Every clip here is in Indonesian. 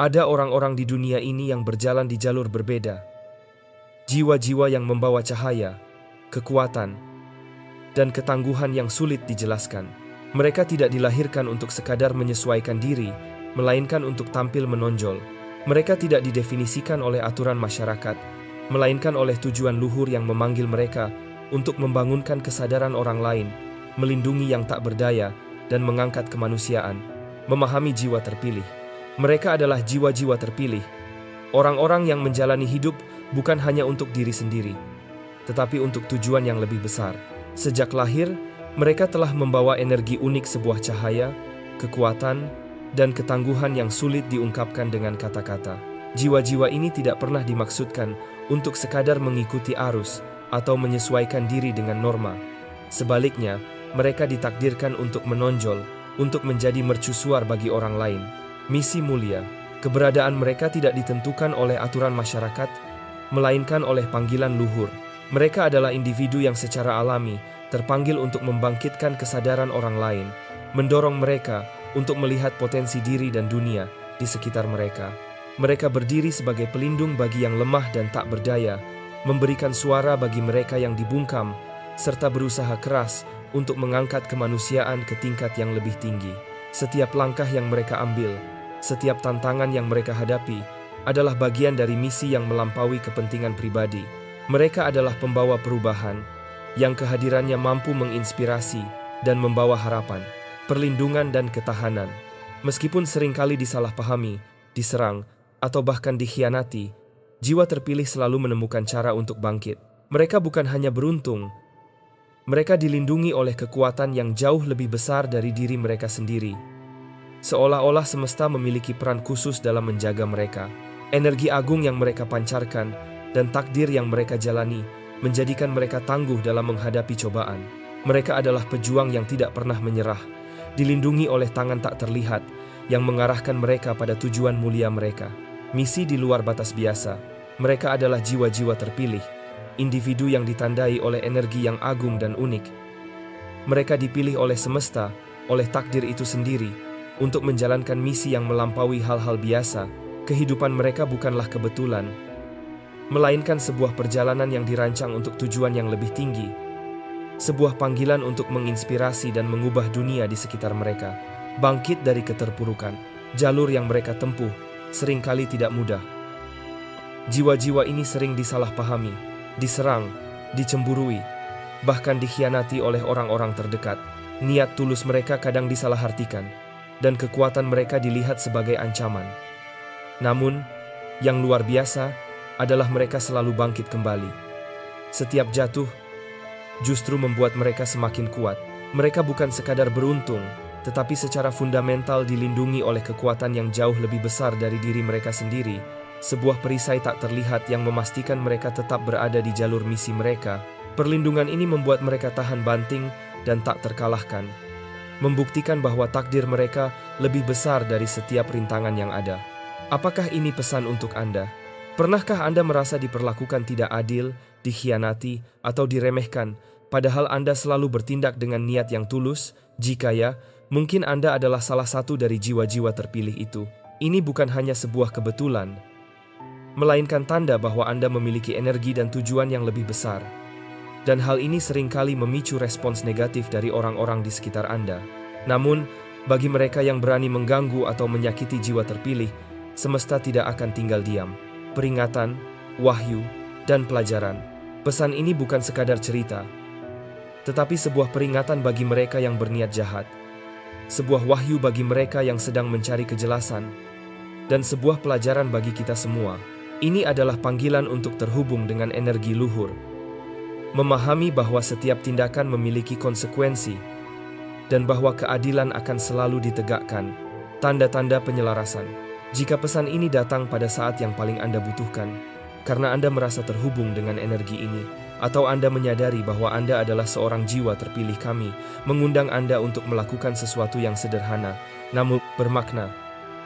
Ada orang-orang di dunia ini yang berjalan di jalur berbeda. Jiwa-jiwa yang membawa cahaya, kekuatan, dan ketangguhan yang sulit dijelaskan. Mereka tidak dilahirkan untuk sekadar menyesuaikan diri, melainkan untuk tampil menonjol. Mereka tidak didefinisikan oleh aturan masyarakat, melainkan oleh tujuan luhur yang memanggil mereka untuk membangunkan kesadaran orang lain, melindungi yang tak berdaya, dan mengangkat kemanusiaan, memahami jiwa terpilih. Mereka adalah jiwa-jiwa terpilih, orang-orang yang menjalani hidup bukan hanya untuk diri sendiri, tetapi untuk tujuan yang lebih besar. Sejak lahir, mereka telah membawa energi unik sebuah cahaya, kekuatan, dan ketangguhan yang sulit diungkapkan dengan kata-kata. Jiwa-jiwa ini tidak pernah dimaksudkan untuk sekadar mengikuti arus atau menyesuaikan diri dengan norma. Sebaliknya, mereka ditakdirkan untuk menonjol, untuk menjadi mercusuar bagi orang lain. Misi mulia, keberadaan mereka tidak ditentukan oleh aturan masyarakat, melainkan oleh panggilan luhur. Mereka adalah individu yang secara alami terpanggil untuk membangkitkan kesadaran orang lain, mendorong mereka untuk melihat potensi diri dan dunia di sekitar mereka. Mereka berdiri sebagai pelindung bagi yang lemah dan tak berdaya, memberikan suara bagi mereka yang dibungkam, serta berusaha keras untuk mengangkat kemanusiaan ke tingkat yang lebih tinggi. Setiap langkah yang mereka ambil, setiap tantangan yang mereka hadapi, adalah bagian dari misi yang melampaui kepentingan pribadi. Mereka adalah pembawa perubahan, yang kehadirannya mampu menginspirasi dan membawa harapan, perlindungan dan ketahanan. Meskipun seringkali disalahpahami, diserang, atau bahkan dikhianati, jiwa terpilih selalu menemukan cara untuk bangkit. Mereka bukan hanya beruntung, mereka dilindungi oleh kekuatan yang jauh lebih besar dari diri mereka sendiri. Seolah-olah semesta memiliki peran khusus dalam menjaga mereka. Energi agung yang mereka pancarkan dan takdir yang mereka jalani menjadikan mereka tangguh dalam menghadapi cobaan. Mereka adalah pejuang yang tidak pernah menyerah, dilindungi oleh tangan tak terlihat yang mengarahkan mereka pada tujuan mulia mereka. Misi di luar batas biasa. Mereka adalah jiwa-jiwa terpilih, individu yang ditandai oleh energi yang agung dan unik. Mereka dipilih oleh semesta, oleh takdir itu sendiri, untuk menjalankan misi yang melampaui hal-hal biasa. Kehidupan mereka bukanlah kebetulan, melainkan sebuah perjalanan yang dirancang untuk tujuan yang lebih tinggi. Sebuah panggilan untuk menginspirasi dan mengubah dunia di sekitar mereka. Bangkit dari keterpurukan, jalur yang mereka tempuh seringkali tidak mudah. Jiwa-jiwa ini sering disalahpahami, diserang, dicemburui, bahkan dikhianati oleh orang-orang terdekat. Niat tulus mereka kadang disalahartikan, dan kekuatan mereka dilihat sebagai ancaman. Namun, yang luar biasa adalah mereka selalu bangkit kembali. Setiap jatuh justru membuat mereka semakin kuat. Mereka bukan sekadar beruntung, tetapi secara fundamental dilindungi oleh kekuatan yang jauh lebih besar dari diri mereka sendiri. Sebuah perisai tak terlihat yang memastikan mereka tetap berada di jalur misi mereka. Perlindungan ini membuat mereka tahan banting dan tak terkalahkan, membuktikan bahwa takdir mereka lebih besar dari setiap rintangan yang ada. Apakah ini pesan untuk Anda? Pernahkah Anda merasa diperlakukan tidak adil, dikhianati, atau diremehkan, padahal Anda selalu bertindak dengan niat yang tulus? Jika ya, mungkin Anda adalah salah satu dari jiwa-jiwa terpilih itu. Ini bukan hanya sebuah kebetulan, melainkan tanda bahwa Anda memiliki energi dan tujuan yang lebih besar. Dan hal ini seringkali memicu respons negatif dari orang-orang di sekitar Anda. Namun, bagi mereka yang berani mengganggu atau menyakiti jiwa terpilih, semesta tidak akan tinggal diam. Peringatan, wahyu, dan pelajaran. Pesan ini bukan sekadar cerita, tetapi sebuah peringatan bagi mereka yang berniat jahat. Sebuah wahyu bagi mereka yang sedang mencari kejelasan, dan sebuah pelajaran bagi kita semua. Ini adalah panggilan untuk terhubung dengan energi luhur, memahami bahwa setiap tindakan memiliki konsekuensi, dan bahwa keadilan akan selalu ditegakkan. Tanda-tanda penyelarasan. Jika pesan ini datang pada saat yang paling Anda butuhkan, karena Anda merasa terhubung dengan energi ini, atau Anda menyadari bahwa Anda adalah seorang jiwa terpilih, kami mengundang Anda untuk melakukan sesuatu yang sederhana, namun bermakna.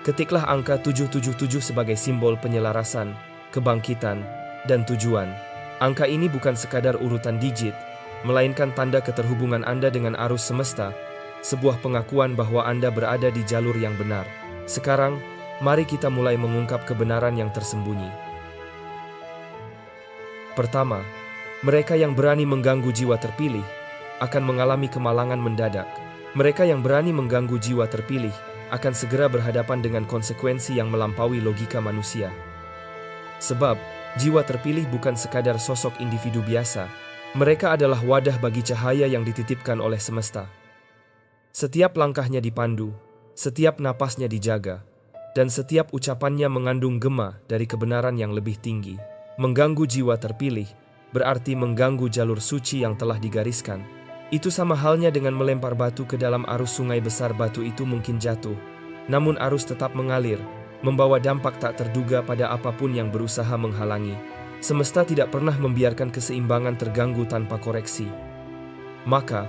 Ketiklah angka 777 sebagai simbol penyelarasan, kebangkitan, dan tujuan. Angka ini bukan sekadar urutan digit, melainkan tanda keterhubungan Anda dengan arus semesta, sebuah pengakuan bahwa Anda berada di jalur yang benar. Sekarang, Mari kita mulai mengungkap kebenaran yang tersembunyi. Pertama, mereka yang berani mengganggu jiwa terpilih akan mengalami kemalangan mendadak. Mereka yang berani mengganggu jiwa terpilih akan segera berhadapan dengan konsekuensi yang melampaui logika manusia. Sebab, jiwa terpilih bukan sekadar sosok individu biasa. Mereka adalah wadah bagi cahaya yang dititipkan oleh semesta. Setiap langkahnya dipandu, setiap napasnya dijaga, dan setiap ucapannya mengandung gema dari kebenaran yang lebih tinggi. Mengganggu jiwa terpilih berarti mengganggu jalur suci yang telah digariskan. Itu sama halnya dengan melempar batu ke dalam arus sungai besar. Batu itu mungkin jatuh, namun arus tetap mengalir, membawa dampak tak terduga pada apapun yang berusaha menghalangi. Semesta tidak pernah membiarkan keseimbangan terganggu tanpa koreksi. Maka,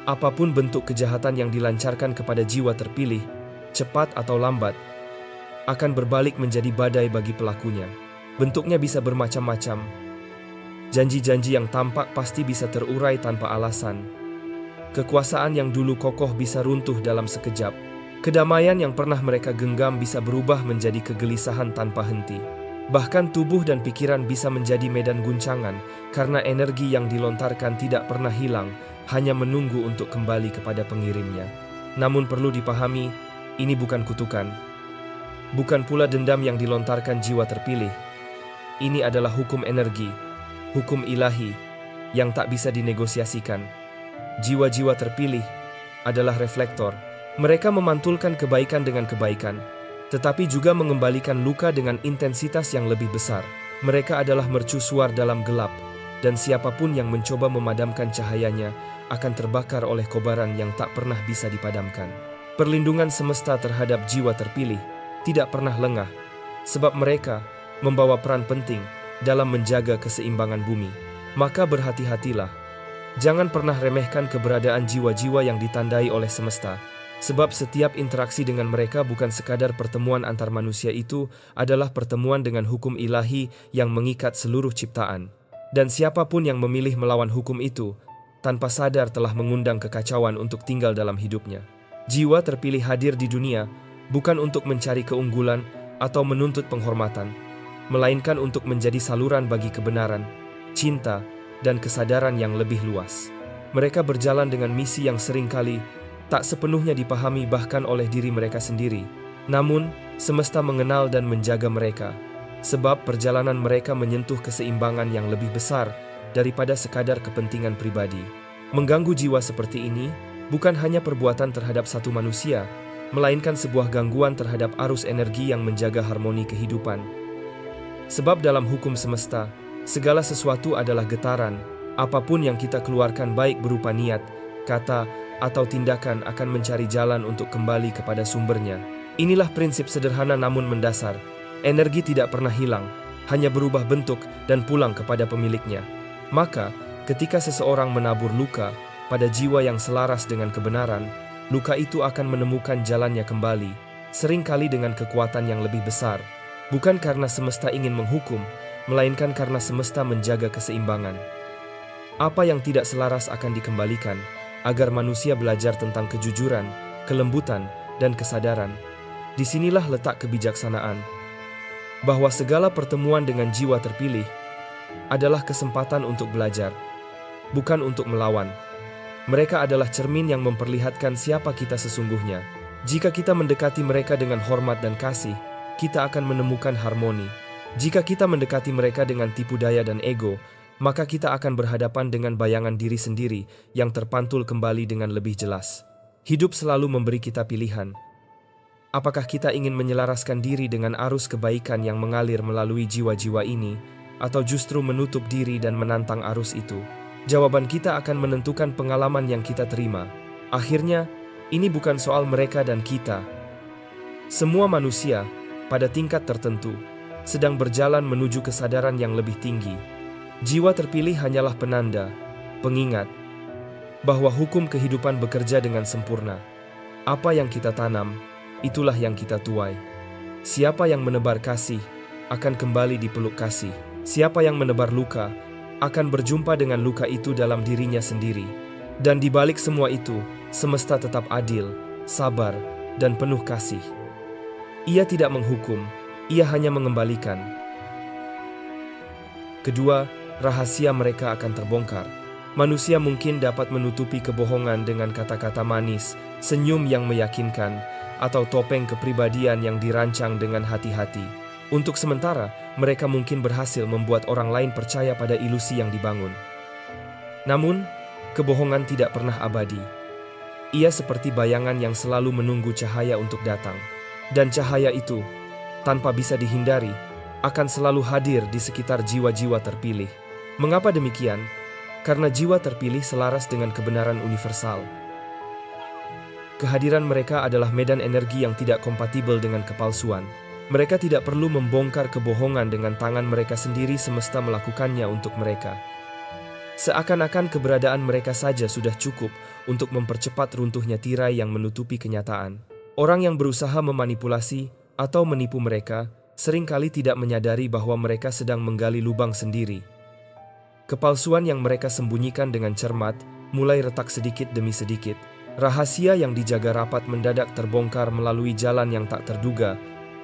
apapun bentuk kejahatan yang dilancarkan kepada jiwa terpilih, cepat atau lambat, akan berbalik menjadi badai bagi pelakunya. Bentuknya bisa bermacam-macam. Janji-janji yang tampak pasti bisa terurai tanpa alasan. Kekuasaan yang dulu kokoh bisa runtuh dalam sekejap. Kedamaian yang pernah mereka genggam bisa berubah menjadi kegelisahan tanpa henti. Bahkan tubuh dan pikiran bisa menjadi medan guncangan karena energi yang dilontarkan tidak pernah hilang, hanya menunggu untuk kembali kepada pengirimnya. Namun perlu dipahami, ini bukan kutukan. Bukan pula dendam yang dilontarkan jiwa terpilih. Ini adalah hukum energi, hukum ilahi yang tak bisa dinegosiasikan. Jiwa-jiwa terpilih adalah reflektor. Mereka memantulkan kebaikan dengan kebaikan, tetapi juga mengembalikan luka dengan intensitas yang lebih besar. Mereka adalah mercusuar dalam gelap, dan siapapun yang mencoba memadamkan cahayanya akan terbakar oleh kobaran yang tak pernah bisa dipadamkan. Perlindungan semesta terhadap jiwa terpilih tidak pernah lengah, sebab mereka membawa peran penting dalam menjaga keseimbangan bumi. Maka berhati-hatilah. Jangan pernah remehkan keberadaan jiwa-jiwa yang ditandai oleh semesta, sebab setiap interaksi dengan mereka bukan sekadar pertemuan antar manusia. Itu adalah pertemuan dengan hukum ilahi yang mengikat seluruh ciptaan. Dan siapapun yang memilih melawan hukum itu, tanpa sadar telah mengundang kekacauan untuk tinggal dalam hidupnya. Jiwa terpilih hadir di dunia bukan untuk mencari keunggulan atau menuntut penghormatan, melainkan untuk menjadi saluran bagi kebenaran, cinta, dan kesadaran yang lebih luas. Mereka berjalan dengan misi yang seringkali tak sepenuhnya dipahami bahkan oleh diri mereka sendiri. Namun, semesta mengenal dan menjaga mereka, sebab perjalanan mereka menyentuh keseimbangan yang lebih besar daripada sekadar kepentingan pribadi. Mengganggu jiwa seperti ini bukan hanya perbuatan terhadap satu manusia, melainkan sebuah gangguan terhadap arus energi yang menjaga harmoni kehidupan. Sebab dalam hukum semesta, segala sesuatu adalah getaran. Apapun yang kita keluarkan baik berupa niat, kata, atau tindakan akan mencari jalan untuk kembali kepada sumbernya. Inilah prinsip sederhana namun mendasar. Energi tidak pernah hilang, hanya berubah bentuk dan pulang kepada pemiliknya. Maka, ketika seseorang menabur luka pada jiwa yang selaras dengan kebenaran, luka itu akan menemukan jalannya kembali, seringkali dengan kekuatan yang lebih besar. Bukan karena semesta ingin menghukum, melainkan karena semesta menjaga keseimbangan. Apa yang tidak selaras akan dikembalikan, agar manusia belajar tentang kejujuran, kelembutan, dan kesadaran. Disinilah letak kebijaksanaan, bahwa segala pertemuan dengan jiwa terpilih adalah kesempatan untuk belajar, bukan untuk melawan. Mereka adalah cermin yang memperlihatkan siapa kita sesungguhnya. Jika kita mendekati mereka dengan hormat dan kasih, kita akan menemukan harmoni. Jika kita mendekati mereka dengan tipu daya dan ego, maka kita akan berhadapan dengan bayangan diri sendiri yang terpantul kembali dengan lebih jelas. Hidup selalu memberi kita pilihan. Apakah kita ingin menyelaraskan diri dengan arus kebaikan yang mengalir melalui jiwa-jiwa ini, atau justru menutup diri dan menantang arus itu? Jawaban kita akan menentukan pengalaman yang kita terima. Akhirnya, ini bukan soal mereka dan kita. Semua manusia, pada tingkat tertentu, sedang berjalan menuju kesadaran yang lebih tinggi. Jiwa terpilih hanyalah penanda, pengingat, bahwa hukum kehidupan bekerja dengan sempurna. Apa yang kita tanam, itulah yang kita tuai. Siapa yang menebar kasih, akan kembali dipeluk kasih. Siapa yang menebar luka, akan berjumpa dengan luka itu dalam dirinya sendiri. Dan di balik semua itu, semesta tetap adil, sabar, dan penuh kasih. Ia tidak menghukum, ia hanya mengembalikan. Kedua, rahasia mereka akan terbongkar. Manusia mungkin dapat menutupi kebohongan dengan kata-kata manis, senyum yang meyakinkan, atau topeng kepribadian yang dirancang dengan hati-hati. Untuk sementara, mereka mungkin berhasil membuat orang lain percaya pada ilusi yang dibangun. Namun, kebohongan tidak pernah abadi. Ia seperti bayangan yang selalu menunggu cahaya untuk datang. Dan cahaya itu, tanpa bisa dihindari, akan selalu hadir di sekitar jiwa-jiwa terpilih. Mengapa demikian? Karena jiwa terpilih selaras dengan kebenaran universal. Kehadiran mereka adalah medan energi yang tidak kompatibel dengan kepalsuan. Mereka tidak perlu membongkar kebohongan dengan tangan mereka sendiri, semesta melakukannya untuk mereka. Seakan-akan keberadaan mereka saja sudah cukup untuk mempercepat runtuhnya tirai yang menutupi kenyataan. Orang yang berusaha memanipulasi atau menipu mereka seringkali tidak menyadari bahwa mereka sedang menggali lubang sendiri. Kepalsuan yang mereka sembunyikan dengan cermat mulai retak sedikit demi sedikit. Rahasia yang dijaga rapat mendadak terbongkar melalui jalan yang tak terduga.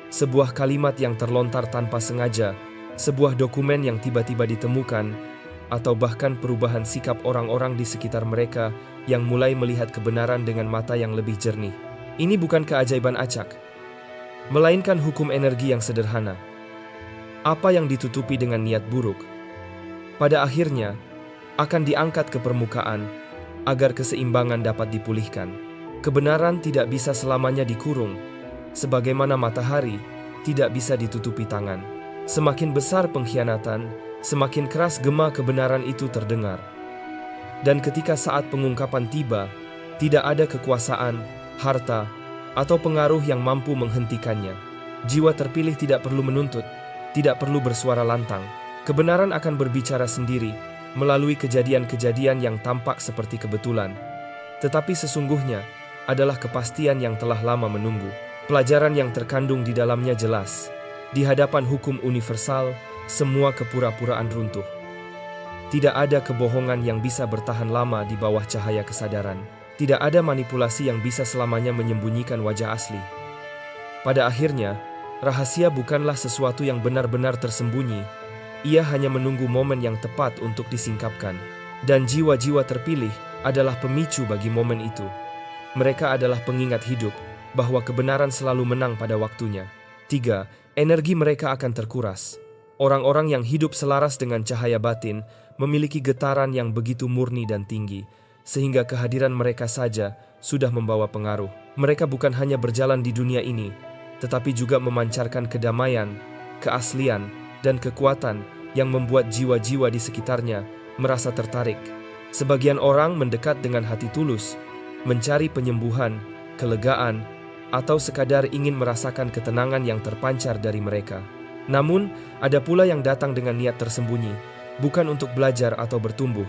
Sebuah kalimat yang terlontar tanpa sengaja, sebuah dokumen yang tiba-tiba ditemukan, atau bahkan perubahan sikap orang-orang di sekitar mereka yang mulai melihat kebenaran dengan mata yang lebih jernih. Ini bukan keajaiban acak, melainkan hukum energi yang sederhana. Apa yang ditutupi dengan niat buruk, pada akhirnya akan diangkat ke permukaan agar keseimbangan dapat dipulihkan. Kebenaran tidak bisa selamanya dikurung, sebagaimana matahari tidak bisa ditutupi tangan. Semakin besar pengkhianatan, semakin keras gema kebenaran itu terdengar. Dan ketika saat pengungkapan tiba, tidak ada kekuasaan, harta, atau pengaruh yang mampu menghentikannya. Jiwa terpilih tidak perlu menuntut, tidak perlu bersuara lantang. Kebenaran akan berbicara sendiri melalui kejadian-kejadian yang tampak seperti kebetulan, tetapi sesungguhnya adalah kepastian yang telah lama menunggu. Pelajaran yang terkandung di dalamnya jelas. Di hadapan hukum universal, semua kepura-puraan runtuh. Tidak ada kebohongan yang bisa bertahan lama di bawah cahaya kesadaran. Tidak ada manipulasi yang bisa selamanya menyembunyikan wajah asli. Pada akhirnya, rahasia bukanlah sesuatu yang benar-benar tersembunyi. Ia hanya menunggu momen yang tepat untuk disingkapkan. Dan jiwa-jiwa terpilih adalah pemicu bagi momen itu. Mereka adalah pengingat hidup bahwa kebenaran selalu menang pada waktunya. 3. Energi mereka akan terkuras. Orang-orang yang hidup selaras dengan cahaya batin memiliki getaran yang begitu murni dan tinggi, sehingga kehadiran mereka saja sudah membawa pengaruh. Mereka bukan hanya berjalan di dunia ini, tetapi juga memancarkan kedamaian, keaslian, dan kekuatan yang membuat jiwa-jiwa di sekitarnya merasa tertarik. Sebagian orang mendekat dengan hati tulus, mencari penyembuhan, kelegaan, atau sekadar ingin merasakan ketenangan yang terpancar dari mereka. Namun, ada pula yang datang dengan niat tersembunyi, bukan untuk belajar atau bertumbuh,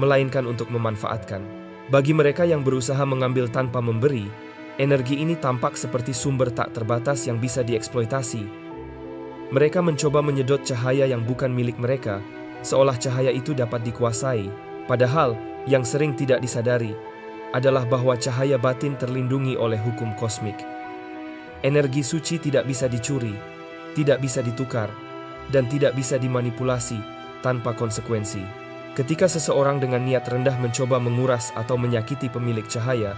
melainkan untuk memanfaatkan. Bagi mereka yang berusaha mengambil tanpa memberi, energi ini tampak seperti sumber tak terbatas yang bisa dieksploitasi. Mereka mencoba menyedot cahaya yang bukan milik mereka, seolah cahaya itu dapat dikuasai. Padahal, yang sering tidak disadari adalah bahwa cahaya batin terlindungi oleh hukum kosmik. Energi suci tidak bisa dicuri, tidak bisa ditukar, dan tidak bisa dimanipulasi tanpa konsekuensi. Ketika seseorang dengan niat rendah mencoba menguras atau menyakiti pemilik cahaya,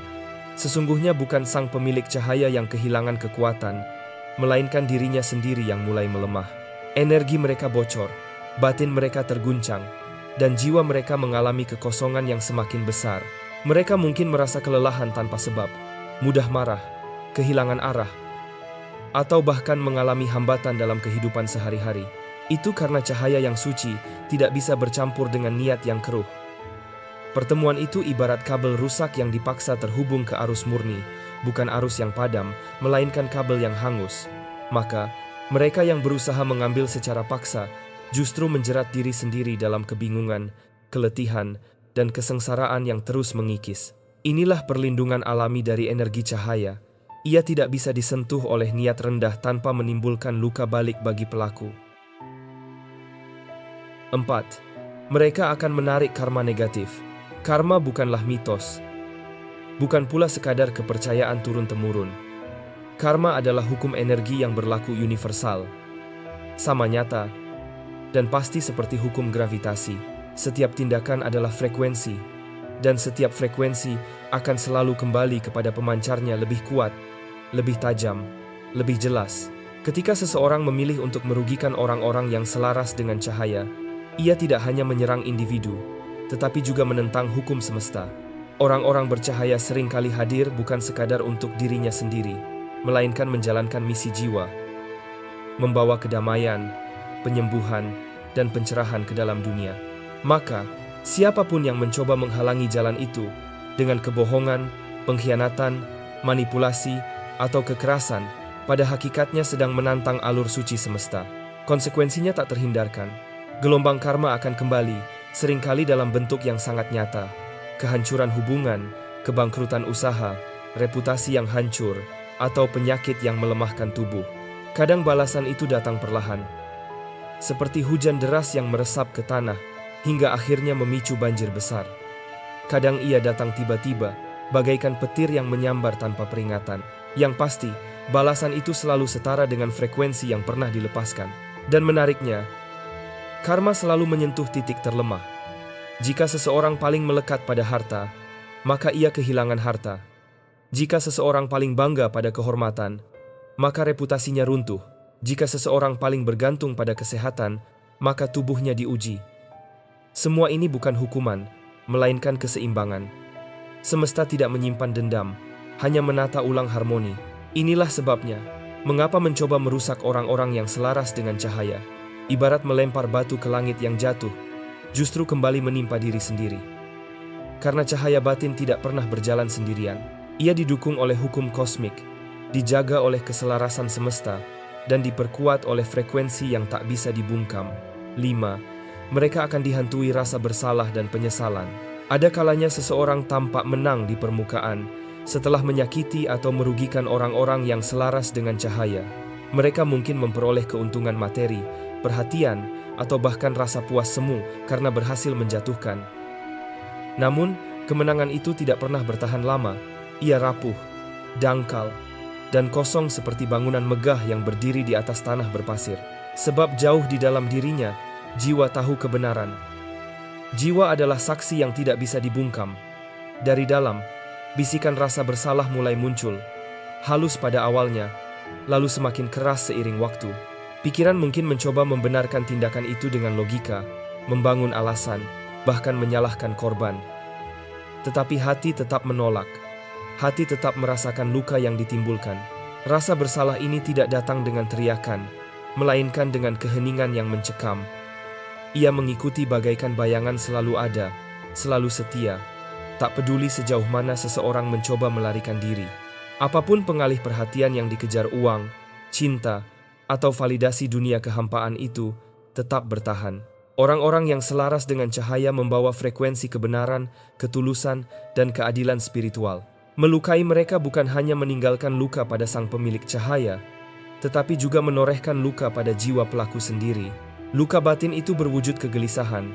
sesungguhnya bukan sang pemilik cahaya yang kehilangan kekuatan, melainkan dirinya sendiri yang mulai melemah. Energi mereka bocor, batin mereka terguncang, dan jiwa mereka mengalami kekosongan yang semakin besar. Mereka mungkin merasa kelelahan tanpa sebab, mudah marah, kehilangan arah, atau bahkan mengalami hambatan dalam kehidupan sehari-hari. Itu karena cahaya yang suci tidak bisa bercampur dengan niat yang keruh. Pertemuan itu ibarat kabel rusak yang dipaksa terhubung ke arus murni, bukan arus yang padam, melainkan kabel yang hangus. Maka, mereka yang berusaha mengambil secara paksa justru menjerat diri sendiri dalam kebingungan, keletihan, dan kesengsaraan yang terus mengikis. Inilah perlindungan alami dari energi cahaya. Ia tidak bisa disentuh oleh niat rendah tanpa menimbulkan luka balik bagi pelaku. 4. Mereka akan menarik karma negatif. Karma bukanlah mitos, bukan pula sekadar kepercayaan turun-temurun. Karma adalah hukum energi yang berlaku universal, sama nyata, dan pasti seperti hukum gravitasi. Setiap tindakan adalah frekuensi, dan setiap frekuensi akan selalu kembali kepada pemancarnya lebih kuat, lebih tajam, lebih jelas. Ketika seseorang memilih untuk merugikan orang-orang yang selaras dengan cahaya, ia tidak hanya menyerang individu, tetapi juga menentang hukum semesta. Orang-orang bercahaya seringkali hadir bukan sekadar untuk dirinya sendiri, melainkan menjalankan misi jiwa, membawa kedamaian, penyembuhan, dan pencerahan ke dalam dunia. Maka, siapapun yang mencoba menghalangi jalan itu dengan kebohongan, pengkhianatan, manipulasi, atau kekerasan, pada hakikatnya sedang menantang alur suci semesta. Konsekuensinya tak terhindarkan. Gelombang karma akan kembali, seringkali dalam bentuk yang sangat nyata. Kehancuran hubungan, kebangkrutan usaha, reputasi yang hancur, atau penyakit yang melemahkan tubuh. Kadang balasan itu datang perlahan, seperti hujan deras yang meresap ke tanah, hingga akhirnya memicu banjir besar. Kadang ia datang tiba-tiba, bagaikan petir yang menyambar tanpa peringatan. Yang pasti, balasan itu selalu setara dengan frekuensi yang pernah dilepaskan. Dan menariknya, karma selalu menyentuh titik terlemah. Jika seseorang paling melekat pada harta, maka ia kehilangan harta. Jika seseorang paling bangga pada kehormatan, maka reputasinya runtuh. Jika seseorang paling bergantung pada kesehatan, maka tubuhnya diuji. Semua ini bukan hukuman, melainkan keseimbangan. Semesta tidak menyimpan dendam, hanya menata ulang harmoni. Inilah sebabnya, mengapa mencoba merusak orang-orang yang selaras dengan cahaya, ibarat melempar batu ke langit yang jatuh, justru kembali menimpa diri sendiri. Karena cahaya batin tidak pernah berjalan sendirian. Ia didukung oleh hukum kosmik, dijaga oleh keselarasan semesta, dan diperkuat oleh frekuensi yang tak bisa dibungkam. 5. Mereka akan dihantui rasa bersalah dan penyesalan. Ada kalanya seseorang tampak menang di permukaan setelah menyakiti atau merugikan orang-orang yang selaras dengan cahaya. Mereka mungkin memperoleh keuntungan materi, perhatian, atau bahkan rasa puas semu karena berhasil menjatuhkan. Namun, kemenangan itu tidak pernah bertahan lama. Ia rapuh, dangkal, dan kosong seperti bangunan megah yang berdiri di atas tanah berpasir. Sebab jauh di dalam dirinya, jiwa tahu kebenaran. Jiwa adalah saksi yang tidak bisa dibungkam. Dari dalam, bisikan rasa bersalah mulai muncul, halus pada awalnya, lalu semakin keras seiring waktu. Pikiran mungkin mencoba membenarkan tindakan itu dengan logika, membangun alasan, bahkan menyalahkan korban. Tetapi hati tetap menolak. Hati tetap merasakan luka yang ditimbulkan. Rasa bersalah ini tidak datang dengan teriakan, melainkan dengan keheningan yang mencekam. Ia mengikuti bagaikan bayangan selalu ada, selalu setia, tak peduli sejauh mana seseorang mencoba melarikan diri. Apapun pengalih perhatian yang dikejar uang, cinta, atau validasi dunia kehampaan itu, tetap bertahan. Orang-orang yang selaras dengan cahaya membawa frekuensi kebenaran, ketulusan, dan keadilan spiritual. Melukai mereka bukan hanya meninggalkan luka pada sang pemilik cahaya, tetapi juga menorehkan luka pada jiwa pelaku sendiri. Luka batin itu berwujud kegelisahan.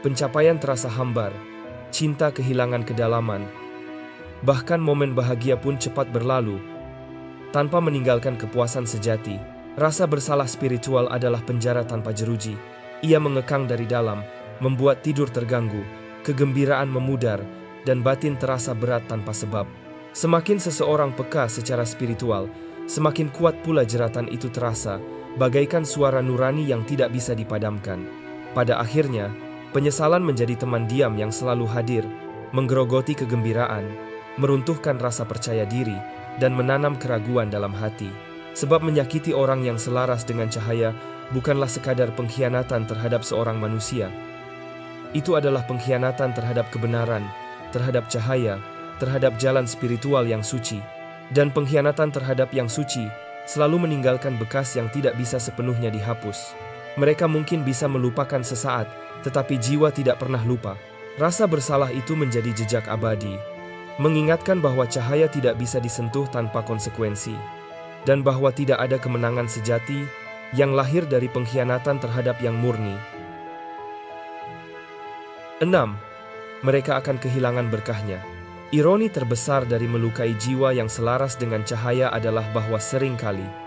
Pencapaian terasa hambar, cinta kehilangan kedalaman. Bahkan momen bahagia pun cepat berlalu, tanpa meninggalkan kepuasan sejati. Rasa bersalah spiritual adalah penjara tanpa jeruji. Ia mengekang dari dalam, membuat tidur terganggu, kegembiraan memudar, dan batin terasa berat tanpa sebab. Semakin seseorang peka secara spiritual, semakin kuat pula jeratan itu terasa, bagaikan suara nurani yang tidak bisa dipadamkan. Pada akhirnya, penyesalan menjadi teman diam yang selalu hadir, menggerogoti kegembiraan, meruntuhkan rasa percaya diri, dan menanam keraguan dalam hati. Sebab menyakiti orang yang selaras dengan cahaya bukanlah sekadar pengkhianatan terhadap seorang manusia. Itu adalah pengkhianatan terhadap kebenaran, terhadap cahaya, terhadap jalan spiritual yang suci. Dan pengkhianatan terhadap yang suci selalu meninggalkan bekas yang tidak bisa sepenuhnya dihapus. Mereka mungkin bisa melupakan sesaat, tetapi jiwa tidak pernah lupa. Rasa bersalah itu menjadi jejak abadi, mengingatkan bahwa cahaya tidak bisa disentuh tanpa konsekuensi, dan bahwa tidak ada kemenangan sejati yang lahir dari pengkhianatan terhadap yang murni. 6. Mereka akan kehilangan berkahnya. Ironi terbesar dari melukai jiwa yang selaras dengan cahaya adalah bahwa seringkali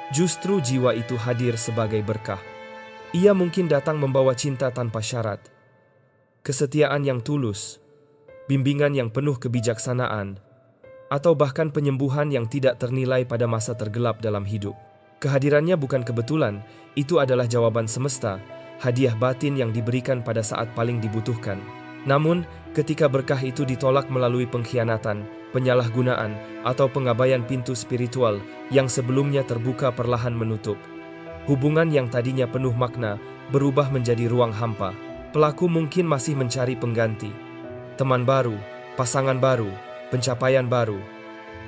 justru jiwa itu hadir sebagai berkah. Ia mungkin datang membawa cinta tanpa syarat, kesetiaan yang tulus, bimbingan yang penuh kebijaksanaan, atau bahkan penyembuhan yang tidak ternilai pada masa tergelap dalam hidup. Kehadirannya bukan kebetulan, itu adalah jawaban semesta, hadiah batin yang diberikan pada saat paling dibutuhkan. Namun, ketika berkah itu ditolak melalui pengkhianatan, penyalahgunaan, atau pengabaian, pintu spiritual yang sebelumnya terbuka perlahan menutup. Hubungan yang tadinya penuh makna berubah menjadi ruang hampa. Pelaku mungkin masih mencari pengganti, teman baru, pasangan baru, pencapaian baru.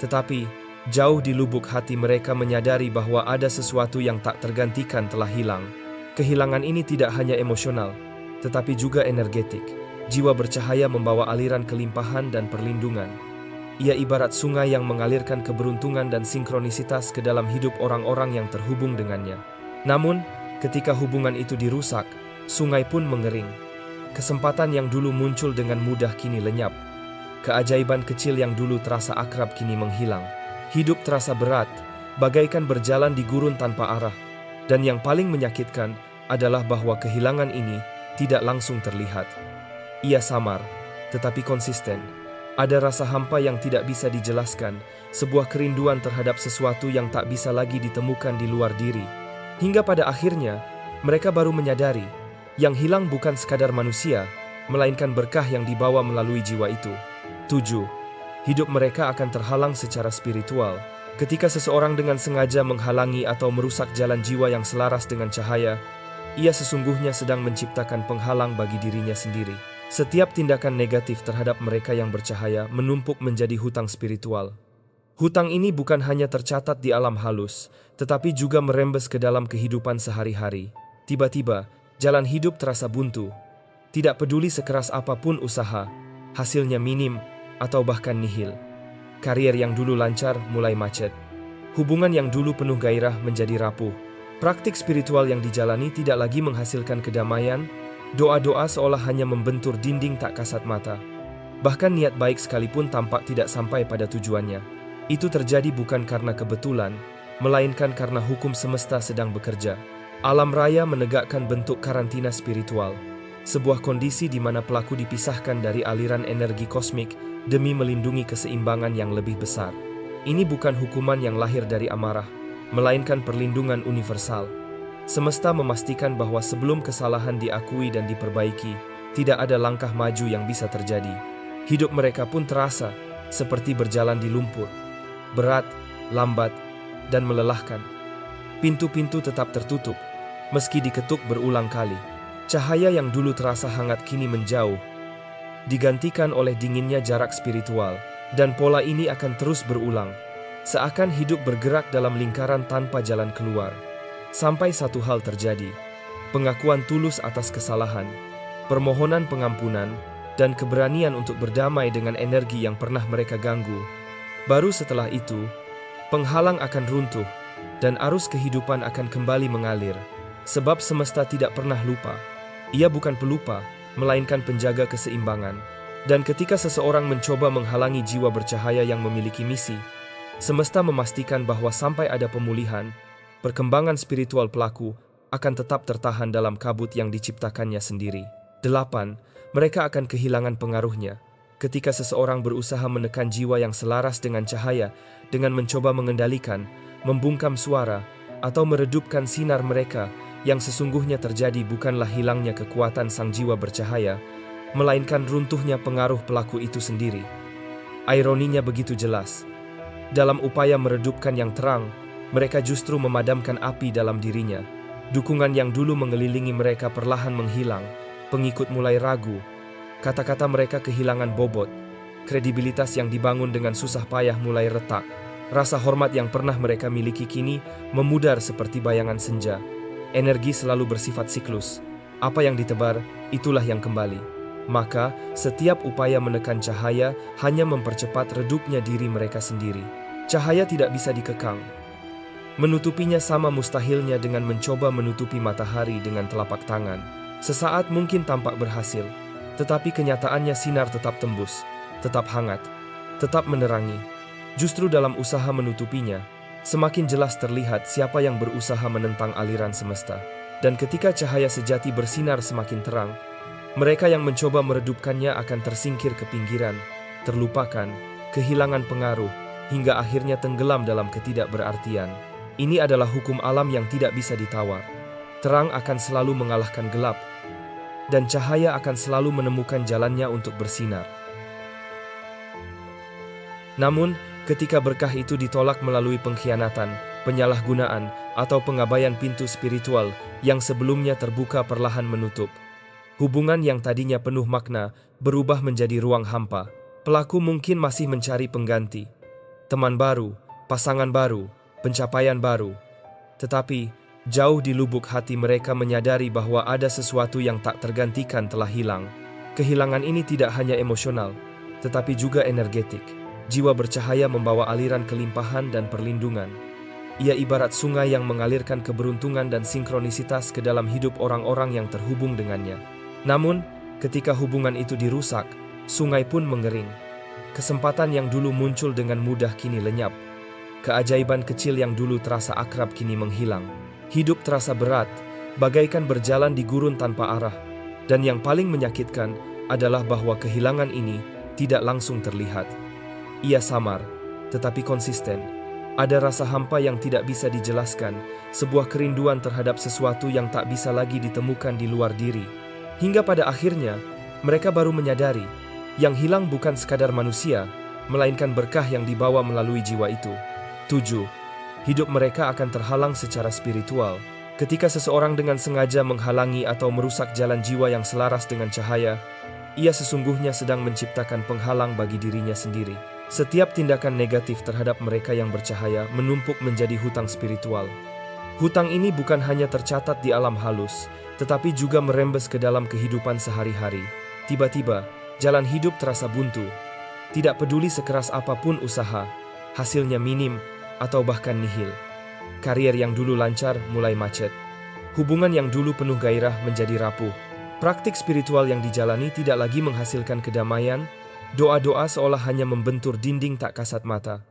Tetapi, jauh di lubuk hati mereka menyadari bahwa ada sesuatu yang tak tergantikan telah hilang. Kehilangan ini tidak hanya emosional, tetapi juga energetik. Jiwa bercahaya membawa aliran kelimpahan dan perlindungan. Ia ibarat sungai yang mengalirkan keberuntungan dan sinkronisitas ke dalam hidup orang-orang yang terhubung dengannya. Namun, ketika hubungan itu dirusak, sungai pun mengering. Kesempatan yang dulu muncul dengan mudah kini lenyap. Keajaiban kecil yang dulu terasa akrab kini menghilang. Hidup terasa berat, bagaikan berjalan di gurun tanpa arah. Dan yang paling menyakitkan adalah bahwa kehilangan ini tidak langsung terlihat. Ia samar, tetapi konsisten. Ada rasa hampa yang tidak bisa dijelaskan, sebuah kerinduan terhadap sesuatu yang tak bisa lagi ditemukan di luar diri. Hingga pada akhirnya, mereka baru menyadari, yang hilang bukan sekadar manusia, melainkan berkah yang dibawa melalui jiwa itu. 7. Hidup mereka akan terhalang secara spiritual. Ketika seseorang dengan sengaja menghalangi atau merusak jalan jiwa yang selaras dengan cahaya, ia sesungguhnya sedang menciptakan penghalang bagi dirinya sendiri. Setiap tindakan negatif terhadap mereka yang bercahaya menumpuk menjadi hutang spiritual. Hutang ini bukan hanya tercatat di alam halus, tetapi juga merembes ke dalam kehidupan sehari-hari. Tiba-tiba, jalan hidup terasa buntu. Tidak peduli sekeras apapun usaha, hasilnya minim atau bahkan nihil. Karier yang dulu lancar mulai macet. Hubungan yang dulu penuh gairah menjadi rapuh. Praktik spiritual yang dijalani tidak lagi menghasilkan kedamaian. Doa-doa seolah hanya membentur dinding tak kasat mata. Bahkan niat baik sekalipun tampak tidak sampai pada tujuannya. Itu terjadi bukan karena kebetulan, melainkan karena hukum semesta sedang bekerja. Alam raya menegakkan bentuk karantina spiritual. Sebuah kondisi di mana pelaku dipisahkan dari aliran energi kosmik demi melindungi keseimbangan yang lebih besar. Ini bukan hukuman yang lahir dari amarah, melainkan perlindungan universal. Semesta memastikan bahwa sebelum kesalahan diakui dan diperbaiki, tidak ada langkah maju yang bisa terjadi. Hidup mereka pun terasa seperti berjalan di lumpur. Berat, lambat, dan melelahkan. Pintu-pintu tetap tertutup, meski diketuk berulang kali. Cahaya yang dulu terasa hangat kini menjauh, digantikan oleh dinginnya jarak spiritual. Dan pola ini akan terus berulang, seakan hidup bergerak dalam lingkaran tanpa jalan keluar. Sampai satu hal terjadi, pengakuan tulus atas kesalahan, permohonan pengampunan, dan keberanian untuk berdamai dengan energi yang pernah mereka ganggu. Baru setelah itu, penghalang akan runtuh, dan arus kehidupan akan kembali mengalir. Sebab semesta tidak pernah lupa. Ia bukan pelupa, melainkan penjaga keseimbangan. Dan ketika seseorang mencoba menghalangi jiwa bercahaya yang memiliki misi, semesta memastikan bahwa sampai ada pemulihan, perkembangan spiritual pelaku akan tetap tertahan dalam kabut yang diciptakannya sendiri. 8. Mereka akan kehilangan pengaruhnya. Ketika seseorang berusaha menekan jiwa yang selaras dengan cahaya dengan mencoba mengendalikan, membungkam suara, atau meredupkan sinar mereka, yang sesungguhnya terjadi bukanlah hilangnya kekuatan sang jiwa bercahaya, melainkan runtuhnya pengaruh pelaku itu sendiri. Ironinya begitu jelas. Dalam upaya meredupkan yang terang, mereka justru memadamkan api dalam dirinya. Dukungan yang dulu mengelilingi mereka perlahan menghilang. Pengikut mulai ragu. Kata-kata mereka kehilangan bobot. Kredibilitas yang dibangun dengan susah payah mulai retak. Rasa hormat yang pernah mereka miliki kini memudar seperti bayangan senja. Energi selalu bersifat siklus. Apa yang ditebar, itulah yang kembali. Maka, setiap upaya menekan cahaya hanya mempercepat redupnya diri mereka sendiri. Cahaya tidak bisa dikekang. Menutupinya sama mustahilnya dengan mencoba menutupi matahari dengan telapak tangan. Sesaat mungkin tampak berhasil, tetapi kenyataannya sinar tetap tembus, tetap hangat, tetap menerangi. Justru dalam usaha menutupinya, semakin jelas terlihat siapa yang berusaha menentang aliran semesta. Dan ketika cahaya sejati bersinar semakin terang, mereka yang mencoba meredupkannya akan tersingkir ke pinggiran, terlupakan, kehilangan pengaruh, hingga akhirnya tenggelam dalam ketidakberartian. Ini adalah hukum alam yang tidak bisa ditawar. Terang akan selalu mengalahkan gelap, dan cahaya akan selalu menemukan jalannya untuk bersinar. Namun, ketika berkah itu ditolak melalui pengkhianatan, penyalahgunaan, atau pengabaian, pintu spiritual yang sebelumnya terbuka perlahan menutup. Hubungan yang tadinya penuh makna berubah menjadi ruang hampa. Pelaku mungkin masih mencari pengganti, teman baru, pasangan baru, pencapaian baru. Tetapi, jauh di lubuk hati mereka menyadari bahwa ada sesuatu yang tak tergantikan telah hilang. Kehilangan ini tidak hanya emosional, tetapi juga energetik. Jiwa bercahaya membawa aliran kelimpahan dan perlindungan. Ia ibarat sungai yang mengalirkan keberuntungan dan sinkronisitas ke dalam hidup orang-orang yang terhubung dengannya. Namun, ketika hubungan itu dirusak, sungai pun mengering. Kesempatan yang dulu muncul dengan mudah kini lenyap. Keajaiban kecil yang dulu terasa akrab kini menghilang. Hidup terasa berat, bagaikan berjalan di gurun tanpa arah. Dan yang paling menyakitkan adalah bahwa kehilangan ini tidak langsung terlihat. Ia samar, tetapi konsisten. Ada rasa hampa yang tidak bisa dijelaskan, sebuah kerinduan terhadap sesuatu yang tak bisa lagi ditemukan di luar diri. Hingga pada akhirnya, mereka baru menyadari, yang hilang bukan sekadar manusia, melainkan berkah yang dibawa melalui jiwa itu. 7. Hidup mereka akan terhalang secara spiritual. Ketika seseorang dengan sengaja menghalangi atau merusak jalan jiwa yang selaras dengan cahaya, ia sesungguhnya sedang menciptakan penghalang bagi dirinya sendiri. Setiap tindakan negatif terhadap mereka yang bercahaya menumpuk menjadi hutang spiritual. Hutang ini bukan hanya tercatat di alam halus, tetapi juga merembes ke dalam kehidupan sehari-hari. Tiba-tiba, jalan hidup terasa buntu. Tidak peduli sekeras apapun usaha, hasilnya minim atau bahkan nihil. Karier yang dulu lancar mulai macet. Hubungan yang dulu penuh gairah menjadi rapuh. Praktik spiritual yang dijalani tidak lagi menghasilkan kedamaian. Doa-doa seolah hanya membentur dinding tak kasat mata.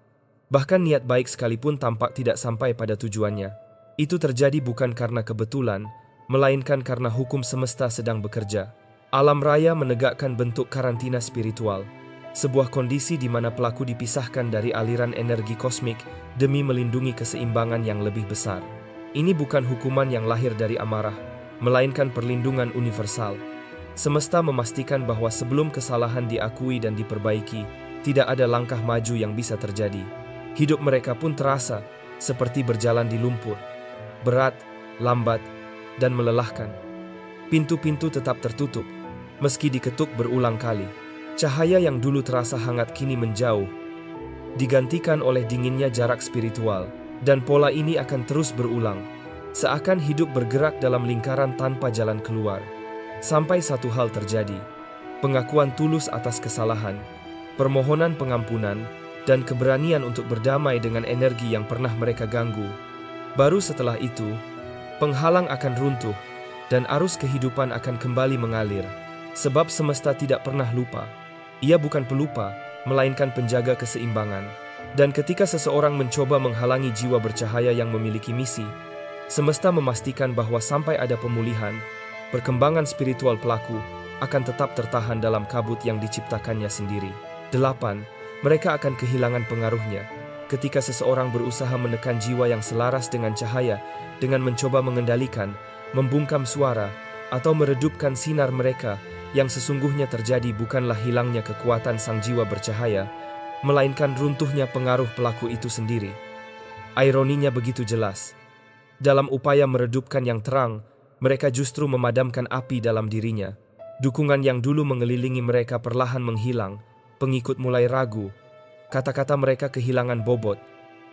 Bahkan niat baik sekalipun tampak tidak sampai pada tujuannya. Itu terjadi bukan karena kebetulan, melainkan karena hukum semesta sedang bekerja. Alam raya menegakkan bentuk karantina spiritual. Sebuah kondisi di mana pelaku dipisahkan dari aliran energi kosmik demi melindungi keseimbangan yang lebih besar. Ini bukan hukuman yang lahir dari amarah, melainkan perlindungan universal. Semesta memastikan bahwa sebelum kesalahan diakui dan diperbaiki, tidak ada langkah maju yang bisa terjadi. Hidup mereka pun terasa seperti berjalan di lumpur. Berat, lambat, dan melelahkan. Pintu-pintu tetap tertutup, meski diketuk berulang kali. Cahaya yang dulu terasa hangat kini menjauh, digantikan oleh dinginnya jarak spiritual. Dan pola ini akan terus berulang, seakan hidup bergerak dalam lingkaran tanpa jalan keluar. Sampai satu hal terjadi, pengakuan tulus atas kesalahan, permohonan pengampunan, dan keberanian untuk berdamai dengan energi yang pernah mereka ganggu. Baru setelah itu, penghalang akan runtuh, dan arus kehidupan akan kembali mengalir. Sebab semesta tidak pernah lupa. Ia bukan pelupa, melainkan penjaga keseimbangan. Dan ketika seseorang mencoba menghalangi jiwa bercahaya yang memiliki misi, semesta memastikan bahwa sampai ada pemulihan, perkembangan spiritual pelaku akan tetap tertahan dalam kabut yang diciptakannya sendiri. 8. Mereka akan kehilangan pengaruhnya. Ketika seseorang berusaha menekan jiwa yang selaras dengan cahaya, dengan mencoba mengendalikan, membungkam suara, atau meredupkan sinar mereka, yang sesungguhnya terjadi bukanlah hilangnya kekuatan sang jiwa bercahaya, melainkan runtuhnya pengaruh pelaku itu sendiri. Ironinya begitu jelas. Dalam upaya meredupkan yang terang, mereka justru memadamkan api dalam dirinya. Dukungan yang dulu mengelilingi mereka perlahan menghilang, pengikut mulai ragu, kata-kata mereka kehilangan bobot,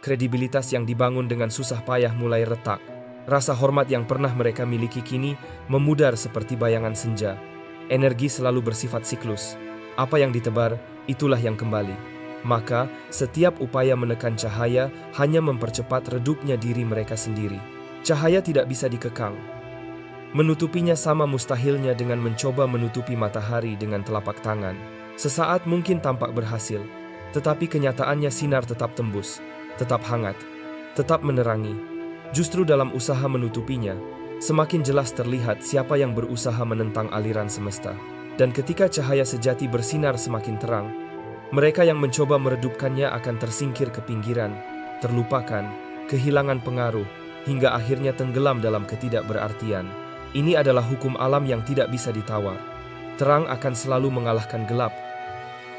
kredibilitas yang dibangun dengan susah payah mulai retak, rasa hormat yang pernah mereka miliki kini memudar seperti bayangan senja. Energi selalu bersifat siklus, apa yang ditebar, itulah yang kembali. Maka, setiap upaya menekan cahaya hanya mempercepat redupnya diri mereka sendiri. Cahaya tidak bisa dikekang. Menutupinya sama mustahilnya dengan mencoba menutupi matahari dengan telapak tangan. Sesaat mungkin tampak berhasil, Tetapi kenyataannya sinar tetap tembus, tetap hangat, tetap menerangi. Justru dalam usaha menutupinya, semakin jelas terlihat siapa yang berusaha menentang aliran semesta. Dan ketika cahaya sejati bersinar semakin terang, mereka yang mencoba meredupkannya akan tersingkir ke pinggiran, terlupakan, kehilangan pengaruh, hingga akhirnya tenggelam dalam ketidakberartian. Ini adalah hukum alam yang tidak bisa ditawar. Terang akan selalu mengalahkan gelap,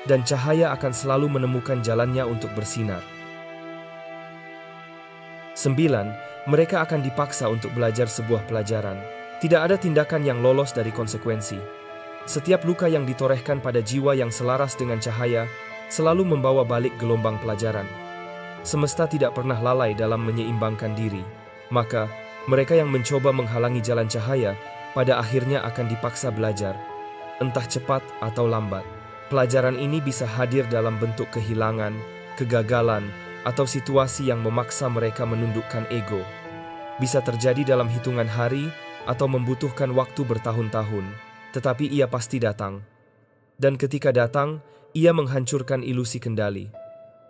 dan cahaya akan selalu menemukan jalannya untuk bersinar. 9. Mereka akan dipaksa untuk belajar sebuah pelajaran. Tidak ada tindakan yang lolos dari konsekuensi. Setiap luka yang ditorehkan pada jiwa yang selaras dengan cahaya selalu membawa balik gelombang pelajaran. Semesta tidak pernah lalai dalam menyeimbangkan diri. Maka, mereka yang mencoba menghalangi jalan cahaya pada akhirnya akan dipaksa belajar, entah cepat atau lambat. Pelajaran ini bisa hadir dalam bentuk kehilangan, kegagalan, atau situasi yang memaksa mereka menundukkan ego. Bisa terjadi dalam hitungan hari atau membutuhkan waktu bertahun-tahun, tetapi ia pasti datang. Dan ketika datang, ia menghancurkan ilusi kendali,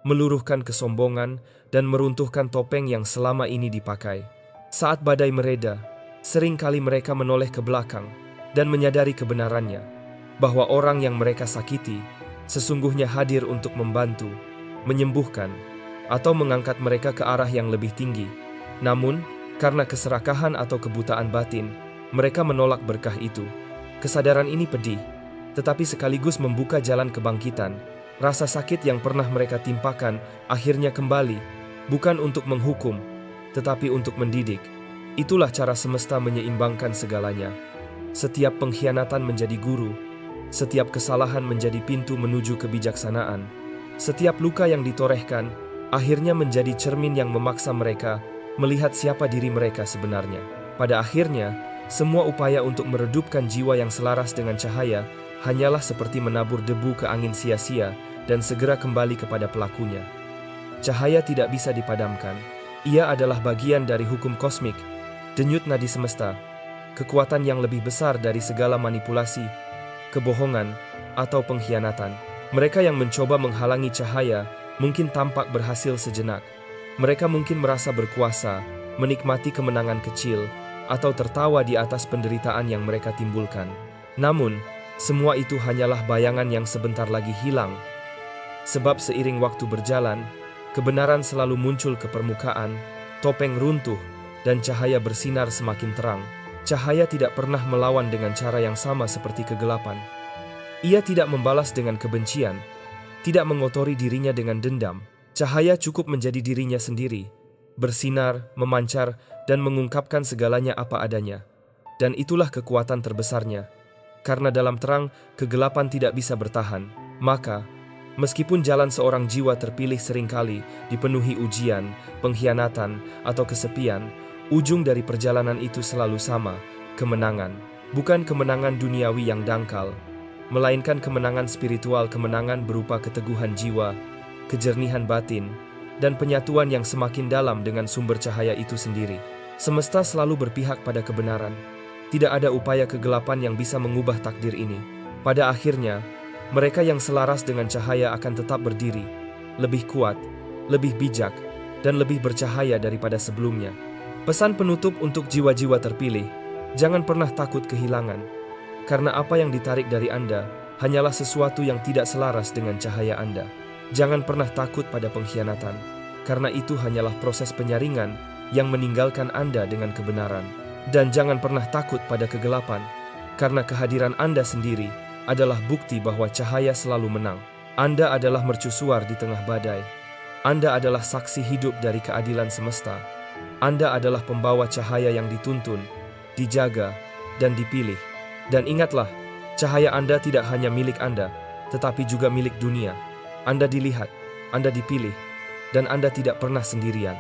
meluruhkan kesombongan, dan meruntuhkan topeng yang selama ini dipakai. Saat badai mereda, seringkali mereka menoleh ke belakang dan menyadari kebenarannya, bahwa orang yang mereka sakiti sesungguhnya hadir untuk membantu, menyembuhkan, atau mengangkat mereka ke arah yang lebih tinggi. Namun, karena keserakahan atau kebutaan batin, mereka menolak berkah itu. Kesadaran ini pedih, tetapi sekaligus membuka jalan kebangkitan. Rasa sakit yang pernah mereka timpakan akhirnya kembali, bukan untuk menghukum, tetapi untuk mendidik. Itulah cara semesta menyeimbangkan segalanya. Setiap pengkhianatan menjadi guru, setiap kesalahan menjadi pintu menuju kebijaksanaan. Setiap luka yang ditorehkan akhirnya menjadi cermin yang memaksa mereka melihat siapa diri mereka sebenarnya. Pada akhirnya, semua upaya untuk meredupkan jiwa yang selaras dengan cahaya hanyalah seperti menabur debu ke angin sia-sia dan segera kembali kepada pelakunya. Cahaya tidak bisa dipadamkan. Ia adalah bagian dari hukum kosmik, denyut nadi semesta, kekuatan yang lebih besar dari segala manipulasi, kebohongan, atau pengkhianatan. Mereka yang mencoba menghalangi cahaya mungkin tampak berhasil sejenak. Mereka mungkin merasa berkuasa, menikmati kemenangan kecil, atau tertawa di atas penderitaan yang mereka timbulkan. Namun, semua itu hanyalah bayangan yang sebentar lagi hilang. Sebab seiring waktu berjalan, kebenaran selalu muncul ke permukaan, topeng runtuh, dan cahaya bersinar semakin terang. Cahaya tidak pernah melawan dengan cara yang sama seperti kegelapan. Ia tidak membalas dengan kebencian, tidak mengotori dirinya dengan dendam. Cahaya cukup menjadi dirinya sendiri, bersinar, memancar, dan mengungkapkan segalanya apa adanya. Dan itulah kekuatan terbesarnya. Karena dalam terang, kegelapan tidak bisa bertahan. Maka, meskipun jalan seorang jiwa terpilih seringkali dipenuhi ujian, pengkhianatan, atau kesepian, ujung dari perjalanan itu selalu sama, kemenangan. Bukan kemenangan duniawi yang dangkal, melainkan kemenangan spiritual, kemenangan berupa keteguhan jiwa, kejernihan batin, dan penyatuan yang semakin dalam dengan sumber cahaya itu sendiri. Semesta selalu berpihak pada kebenaran. Tidak ada upaya kegelapan yang bisa mengubah takdir ini. Pada akhirnya, mereka yang selaras dengan cahaya akan tetap berdiri, lebih kuat, lebih bijak, dan lebih bercahaya daripada sebelumnya. Pesan penutup untuk jiwa-jiwa terpilih, jangan pernah takut kehilangan, karena apa yang ditarik dari Anda hanyalah sesuatu yang tidak selaras dengan cahaya Anda. Jangan pernah takut pada pengkhianatan, karena itu hanyalah proses penyaringan yang meninggalkan Anda dengan kebenaran. Dan jangan pernah takut pada kegelapan, karena kehadiran Anda sendiri adalah bukti bahwa cahaya selalu menang. Anda adalah mercusuar di tengah badai. Anda adalah saksi hidup dari keadilan semesta. Anda adalah pembawa cahaya yang dituntun, dijaga, dan dipilih. Dan ingatlah, cahaya Anda tidak hanya milik Anda, tetapi juga milik dunia. Anda dilihat, Anda dipilih, dan Anda tidak pernah sendirian.